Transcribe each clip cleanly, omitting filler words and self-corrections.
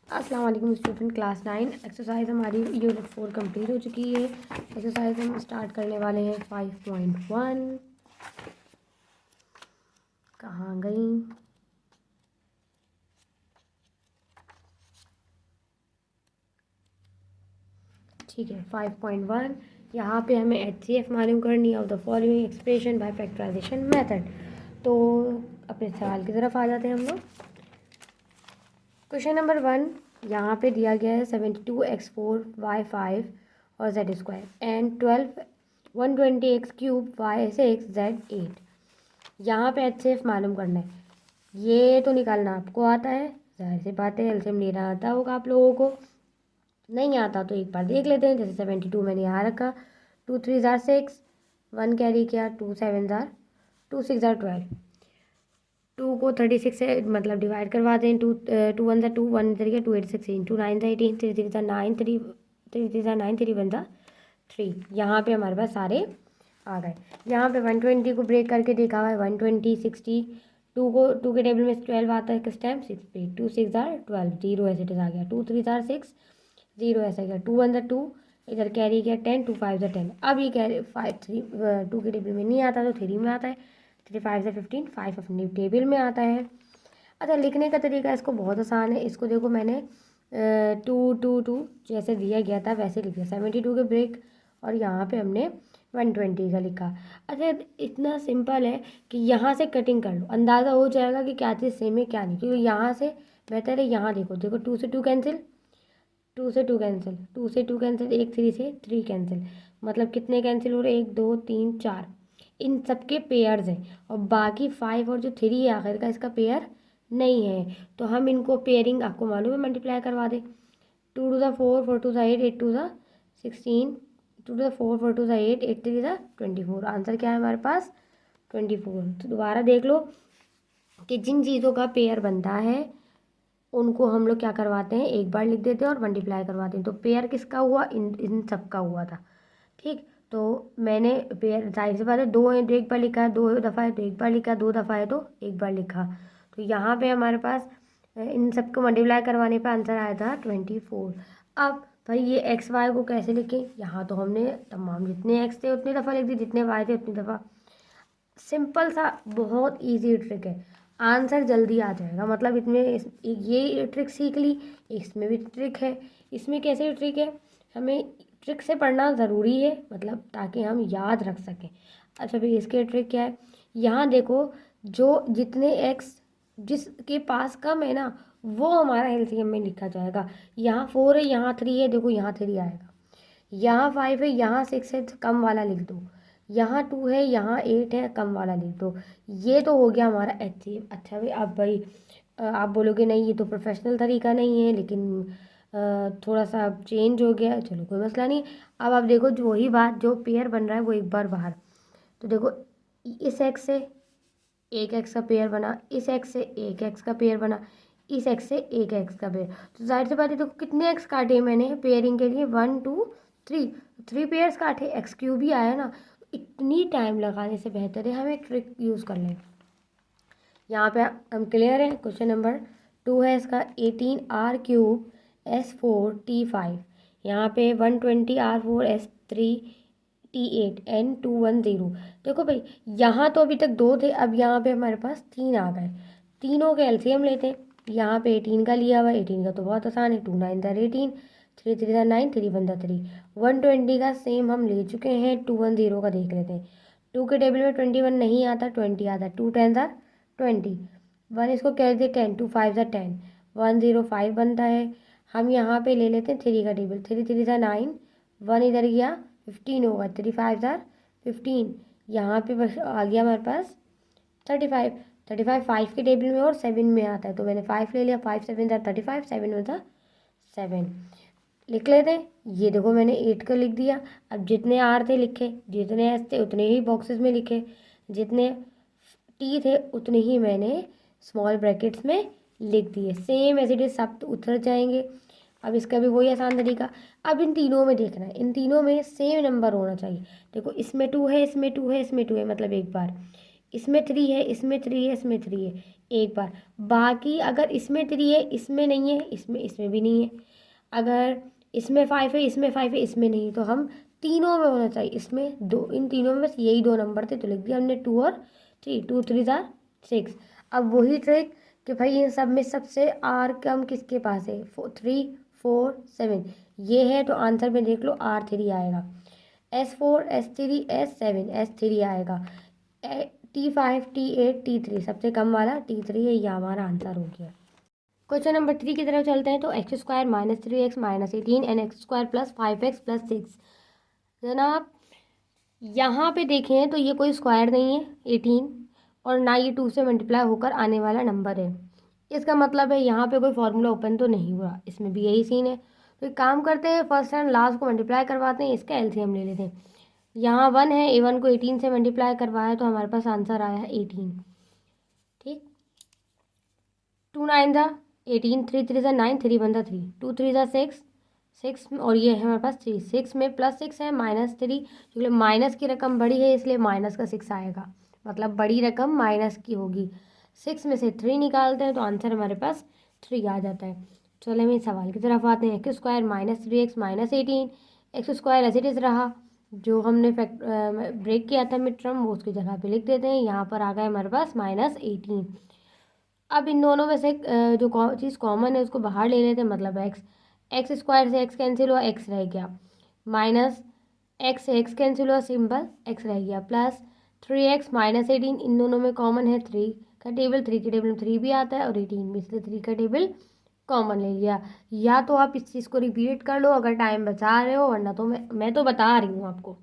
अस्सलाम वालेकुम student class 9 exercise हमारी यूनिट 4 कंप्लीट हो चुकी है। एक्सरसाइज हम स्टार्ट करने वाले हैं 5.1। कहाँ गई? ठीक है 5.1। यहाँ पे हमें HCF मालूम करनी है of the following expression by factorisation method. तो अपने सवाल की तरफ आ जाते हैं हम लोग। क्वेश्चन नंबर 1 यहाँ पे दिया गया है 72x4y5 और z² and 120x³ y6 z8। यहाँ पे HCF मालूम करना है। ये तो निकालना आपको आता है, जाहिर सी बात है एलसीएम लेना आता होगा आप लोगों को। नहीं आता तो एक बार देख लेते हैं। जैसे 72 मैंने यहाँ रखा, 2 3 जार 6, 1 कैरी किया, 2 7 जार 2 6 जार 12। 2 को 36 से मतलब डिवाइड करवा दें। 2 2 1 ज़ा 2, 1 तरीके 2 8 16, 2 9 ज़ा 18, 3 3 ज़ा 9, 3 3 ज़ा 9, 3 1 ज़ा 3। यहाँ पे हमारे पास सारे आ गए। यहाँ पे 120 को ब्रेक करके देखा हुआ है 120 60। 2 को 2 के टेबल में 12 आता है किस टाइम 6 पे। 2 6 ज़ार 12, 0 ऐसे आ गया। 2 3 ज़ार 6, 0 ऐसा गया। 2 1 ज़ा 2, इधर कैरी किया 10, 2 5 ज़ा 10। अब ये कैरी 5 3 2 के टेबल में नहीं आता तो 3 में आता है। 3 5 ज़ा 15, 5 अपने टेबल में आता है। अच्छा लिखने का तरीका इसको बहुत आसान है। इसको देखो मैंने 2 2 2 जैसे दिया गया था वैसे लिख दिया। 72 के ब्रेक और यहाँ पे हमने 120 का लिखा। अच्छा इतना सिंपल है कि यहाँ से कटिंग कर लो, अंदाज़ा हो जाएगा कि क्या चीज़ सेम है क्या नहीं। क्योंकि यहाँ से बेहतर है, यहाँ देखो देखो 2 से 2 कैंसिल, 2 से 2 कैंसिल, 2 से 2 कैंसिल, 1 3 से 3 कैंसिल। मतलब कितने कैंसिल हो रहे? 1 2 3 4। इन सबके पेयर्स हैं और बाकी 5 और जो 3 है आखिर का इसका पेयर नहीं है। तो हम इनको पेयरिंग आपको मालूम है मल्टीप्लाई करवा दें। 2 टू ज़ा 4, 4 टू ज़ा 8, 8 टू ज़ा 16, 2 टू ज़ा 4, 4 टू ज़ा 8, 8 3 ज़ा 24। आंसर क्या है हमारे पास? 24। तो दोबारा देख लो कि जिन चीज़ों का पेयर बनता है उनको हम लोग क्या करवाते हैं, एक बार लिख देते हैं और मल्टीप्लाई करवाते हैं। तो पेयर किसका हुआ? इन सब का हुआ था। ठीक, तो मैंने पेयर जाहिर सी बात है 2 है तो एक बार लिखा है, 2 दफ़ा है तो एक बार लिखा, 2 दफ़ा है तो एक बार लिखा। तो यहाँ पे हमारे पास इन सबको मल्टीप्लाई करवाने पे आंसर आया था 24। अब भाई ये एक्स वाई को कैसे लिखें? यहाँ तो हमने तमाम जितने एक्स थे उतनी दफ़ा लिख दी, जितने वाई थे उतनी दफ़ा। सिंपल सा बहुत इजी ट्रिक है, आंसर जल्दी आ जाएगा। मतलब ये ट्रिक सीख ली, इसमें भी ट्रिक है। इसमें कैसे ट्रिक है? हमें ट्रिक से पढ़ना ज़रूरी है, मतलब ताकि हम याद रख सकें। अच्छा भाई इसके ट्रिक क्या है? यहाँ देखो, जो जितने एक्स जिसके पास कम है ना वो हमारा एलसीएम में लिखा जाएगा। यहाँ 4 है, यहाँ 3 है, देखो यहाँ 3 आएगा। यहाँ 5 है, यहाँ 6 है, कम वाला लिख दो। यहाँ 2 है, यहाँ 8 है, कम वाला लिख दो। ये तो हो गया हमारा HCF। अच्छा भाई अब भाई आप बोलोगे नहीं ये तो प्रोफेशनल तरीका नहीं है, लेकिन थोड़ा सा चेंज हो गया, चलो कोई मसला नहीं। अब आप देखो जो वही बात, जो पेयर बन रहा है वो एक बार बाहर। तो देखो इस एक्स से एक एक्स का पेयर बना, इस एक्स से एक एक्स का पेयर बना, इस एक्स से एक एक्स का पेयर। तो जाहिर सी बात है देखो कितने एक्स काटे मैंने पेयरिंग के लिए? 1 2 3, 3 पेयर्स काटे, एक्स³ ही आया ना। इतनी टाइम लगाने से बेहतर है हम एक ट्रिक यूज़ कर लें। यहाँ पे हम क्लियर है। क्वेश्चन नंबर 2 है इसका 18r³ S4T5। यहाँ पे 120r4S3T8N210। देखो भाई यहाँ तो अभी तक 2 थे, अब यहाँ पे हमारे पास 3 आ गए। तीनों के एलसीएम लेते हैं। यहाँ पे 18 का लिया हुआ है, 18 का तो बहुत आसान है, 2 9 ज़ा 18, 3 3 ज़ा 9, 3 1 ज़ा 3। 120 का सेम हम ले चुके हैं, 210 का देख लेते हैं। 2 के टेबल में 21 नहीं आता, 20 आता। 2 10 ज़ा 20, 1 इसको कह देते 10, 2 5 ज़ा 10, 105 बनता है। हम यहाँ पे ले लेते हैं 3 का टेबल। 3 3 ज़ा 9, 1 इधर गया 15 होगा, 3 5 ज़ा 15। यहाँ पे बस आ गया हमारे पास 35। 35 5 के टेबल में और 7 में आता है, तो मैंने 5 ले लिया। 5 7 ज़ा 35, 7 में था 7। लिख लेते हैं। ये देखो मैंने 8 का लिख दिया। अब जितने आर थे लिखे, जितने एस थे उतने ही बॉक्सेस में लिखे, जितने टी थे उतने ही मैंने स्मॉल ब्रैकेट्स में लिख दिए। सेम एज इट इज सब उतर जाएंगे। अब इसका भी वही आसान तरीका। अब इन तीनों में देखना है, इन तीनों में सेम नंबर होना चाहिए। देखो इसमें 2 है, इसमें 2 है, इसमें 2 है, मतलब एक बार इसमें 3 है, इसमें 3 है, इसमें 3 है एक बार। बाकी अगर इसमें 3 है, इसमें नहीं है, इसमें भी नहीं है। अगर इसमें 5 है, इसमें 5 है, इसमें नहीं, तो हम तीनों में होना चाहिए। इसमें दो, इन तीनों में बस यही 2 नंबर थे तो लिख दिया हमने 2 और 3। 2 3 जार 6। अब वही ट्रिक कि भाई इन सब में सबसे आर कम किसके पास है, 3 4 7 ये है, तो आंसर में देख लो R3 आएगा। S4 S3 S7 S3 आएगा। T5 T8 T3 सबसे कम वाला T3 है, ये हमारा आंसर हो गया। क्वेश्चन नंबर 3 की तरफ चलते हैं। तो x² - 3x - 18 and x² + 5x + 6। जनाब यहाँ पे देखें तो ये कोई स्क्वायर नहीं है 18, और ना ये 2 से मल्टीप्लाई होकर आने वाला नंबर है। इसका मतलब है यहाँ पे कोई फॉर्मूला ओपन तो नहीं हुआ, इसमें भी यही सीन है। तो एक काम करते हैं, फर्स्ट एंड लास्ट को मल्टीप्लाई करवाते हैं, इसका एलसीएम ले लेते हैं। यहाँ 1 है, A1 को 18 से मल्टीप्लाई करवाया तो हमारे पास आंसर आया है 18। ठीक, 2 9 ज़ा 18, 3 3 ज़ा 9, 3 1 ज़ा 3, 2 3 ज़ा 6 6, और ये है हमारे पास 3। 6 में +6 है -3, क्योंकि माइनस की रकम बड़ी है इसलिए माइनस का 6 आएगा, मतलब बड़ी रकम माइनस की होगी। 6 में से 3 निकालते हैं तो आंसर हमारे पास 3 आ जाता है। चलो हम इस सवाल की तरफ आते हैं। x² - 3x - 18, x² as it is रहा, जो हमने ब्रेक किया था मिड टर्म वो उसकी जगह पे लिख देते हैं। यहाँ पर आ गया हमारे पास -18। अब इन दोनों में से जो चीज़ कॉमन है उसको बाहर ले लेते हैं, मतलब x² से x कैंसिल हुआ, x रह गया, माइनस x से x कैंसिल हुआ, सिंपल x रह गया, प्लस 3x - 18, इन दोनों में कॉमन है 3 का टेबल, 3 के टेबल में 3 भी आता है और 18 में, इसलिए 3 का टेबल कॉमन ले लिया। या तो आप इस चीज़ को रिपीट कर लो अगर टाइम बचा रहे हो, वरना तो मैं तो बता रही हूँ आपको,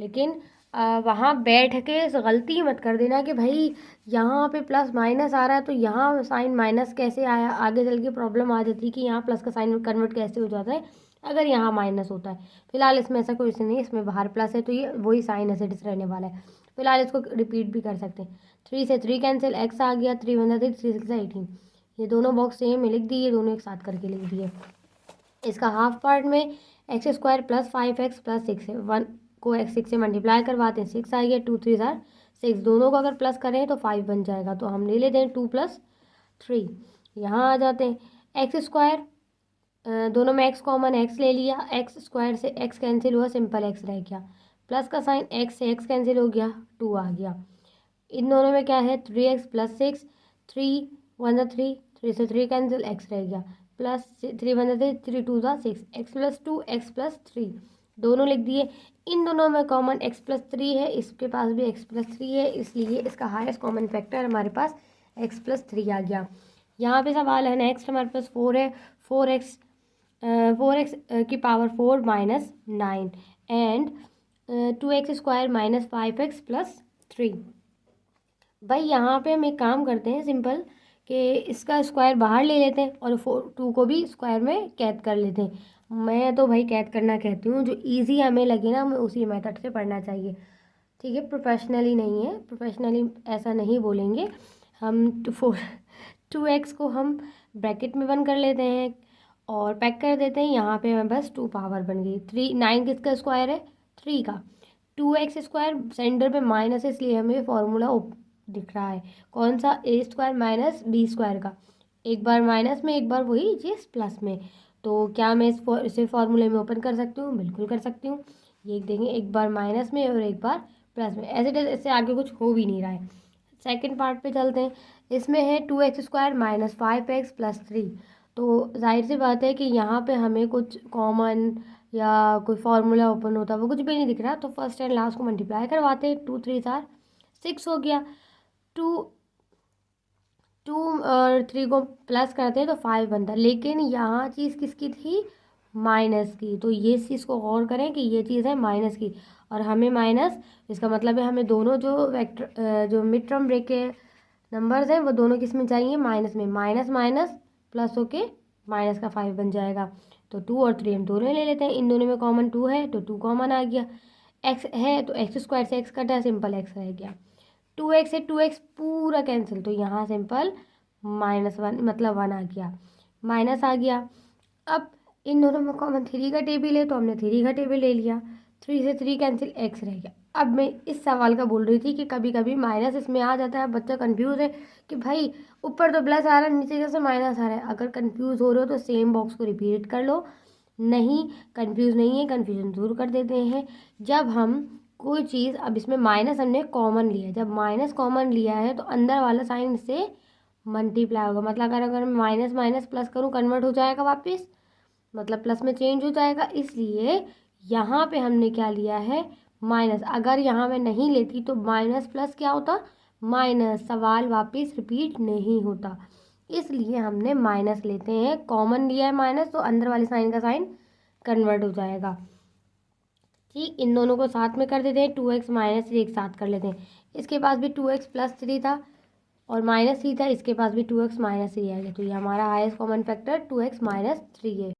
लेकिन वहाँ बैठ के गलती मत कर देना कि भाई यहाँ पे प्लस माइनस आ रहा है तो यहाँ साइन माइनस कैसे आया, आगे चल के प्रॉब्लम आ जाती है कि यहाँ प्लस का साइन कन्वर्ट कैसे हो जाता है अगर यहाँ माइनस होता है। फिलहाल इसमें ऐसा कोई नहीं है, इसमें बाहर प्लस है तो ये वही साइन एज इट इज रहने वाला है। फिलहाल इसको रिपीट भी कर सकते हैं। 3 से 3 कैंसिल, x आ गया, 3 1 3, 3 6 18, ये दोनों बॉक्स सेम में लिख दिए, दोनों एक साथ करके लिख दिए। इसका हाफ पार्ट में x² + 5x + 6 है, 1 को x6 से मल्टीप्लाई करवाते हैं, 6 आ गया, 2 3 ज़ार 6, दोनों को अगर प्लस करें तो 5 बन जाएगा, तो हम ले लेते हैं 2 + 3। यहाँ आ जाते हैं x², दोनों में x कॉमन, x ले लिया, x² से x कैंसिल हुआ, सिंपल x रह गया, प्लस का साइन, x से x कैंसिल हो गया, 2 आ गया। इन दोनों में क्या है 3x + 6, 3 1 ज़ा 3, 3 से 3 कैंसिल, x रह गया, प्लस 3 1 ज़ा 3, 3 2 ज़ा 6, x + 2 x + 3, दोनों लिख दिए। इन दोनों में कॉमन x + 3 है, इसके पास भी x + 3 है, इसलिए इसका हाईएस्ट कॉमन फैक्टर हमारे पास x + 3 आ गया। यहाँ पे सवाल है नेक्स्ट, हमारे पास 4 है, 4x 4x की पावर 4 - 9 एंड 2x² - 5x + 3। भाई यहाँ पे हम एक काम करते हैं सिंपल, कि इसका स्क्वायर बाहर ले लेते हैं और 2 को भी स्क्वायर में कैद कर लेते हैं। मैं तो भाई कैद करना कहती हूँ, जो इजी हमें लगे ना हमें उसी मेथड से पढ़ना चाहिए, ठीक है। प्रोफेशनली नहीं है, प्रोफेशनली ऐसा नहीं बोलेंगे हम। 2x को हम ब्रैकेट में 1 कर लेते हैं और पैक कर देते हैं। यहाँ पे हमें बस 2 पावर बन गई। 3 9 किसका स्क्वायर है, 3 का। 2x² सेंटर पे माइनस है इसलिए हमें फॉर्मूला दिख रहा है, कौन सा, a² - b² का, एक बार माइनस में एक बार वही चीज़ प्लस में। तो क्या मैं इसे फॉर्मूले में ओपन कर सकती हूँ, बिल्कुल कर सकती हूँ। ये देखें, एक बार माइनस में और एक बार प्लस में, ऐसे इससे आगे कुछ हो भी नहीं रहा है। सेकंड पार्ट पे चलते हैं। इसमें है 2x² - 5x + 3, तो जाहिर सी बात है कि यहाँ पे हमें कुछ कॉमन या कोई फार्मूला ओपन होता है वो कुछ भी नहीं दिख रहा, तो फर्स्ट एंड लास्ट को मल्टीप्लाई करवाते हैं। 2 3 ज़ार 6 हो गया, 2 2 और 3 को प्लस करते हैं तो 5 बनता है, लेकिन यहाँ चीज़ किसकी थी, माइनस की। तो ये चीज़ को गौर करें कि ये चीज़ है माइनस की, और हमें माइनस, इसका मतलब है हमें दोनों जो वेक्टर जो मिड टर्म ब्रेक के नंबर्स हैं वो दोनों किस में चाहिए, माइनस में। माइनस माइनस प्लस होके माइनस का 5 बन जाएगा। तो 2 और 3 हम दोनों ले लेते हैं, इन दोनों में कॉमन 2 है तो 2 कॉमन आ गया। x है तो x² से x कटा, सिंपल x रह गया। 2x से 2x पूरा कैंसिल, तो यहाँ सिंपल -1 मतलब 1 आ गया, माइनस आ गया। अब इन दोनों में कॉमन 3 का टेबल है तो हमने 3 का टेबल ले लिया। 3 से 3 कैंसिल, x रह गया, अब मैं इस सवाल का बोल रही थी कि कभी कभी माइनस इसमें आ जाता है, बच्चा कंफ्यूज है कि भाई ऊपर तो प्लस आ रहा है, नीचे कैसे माइनस आ रहा है। अगर कंफ्यूज हो रहे हो तो सेम बॉक्स को रिपीट कर लो। नहीं कंफ्यूज नहीं है, कंफ्यूजन दूर कर देते हैं। जब हम कोई चीज़, अब इसमें माइनस हमने कॉमन लिया है, जब माइनस कॉमन लिया है तो अंदर वाला साइन से मल्टीप्लाई होगा। मतलब अगर मैं माइनस माइनस प्लस करूँ कन्वर्ट हो जाएगा वापस, मतलब प्लस में चेंज हो जाएगा। इसलिए यहाँ पे हमने क्या लिया है, माइनस। अगर यहाँ मैं नहीं लेती तो माइनस प्लस क्या होता, माइनस, सवाल वापस रिपीट नहीं होता। इसलिए हमने माइनस लेते हैं, कॉमन लिया है माइनस, तो अंदर वाले साइन का साइन कन्वर्ट हो जाएगा। ठीक, इन दोनों को साथ में कर देते हैं, 2x माइनस 3 एक साथ कर लेते हैं। इसके पास भी 2x प्लस 3 था और माइनस 3 था, इसके पास भी 2x माइनस 3 आ गया। तो ये हमारा highest common factor 2x minus 3 है।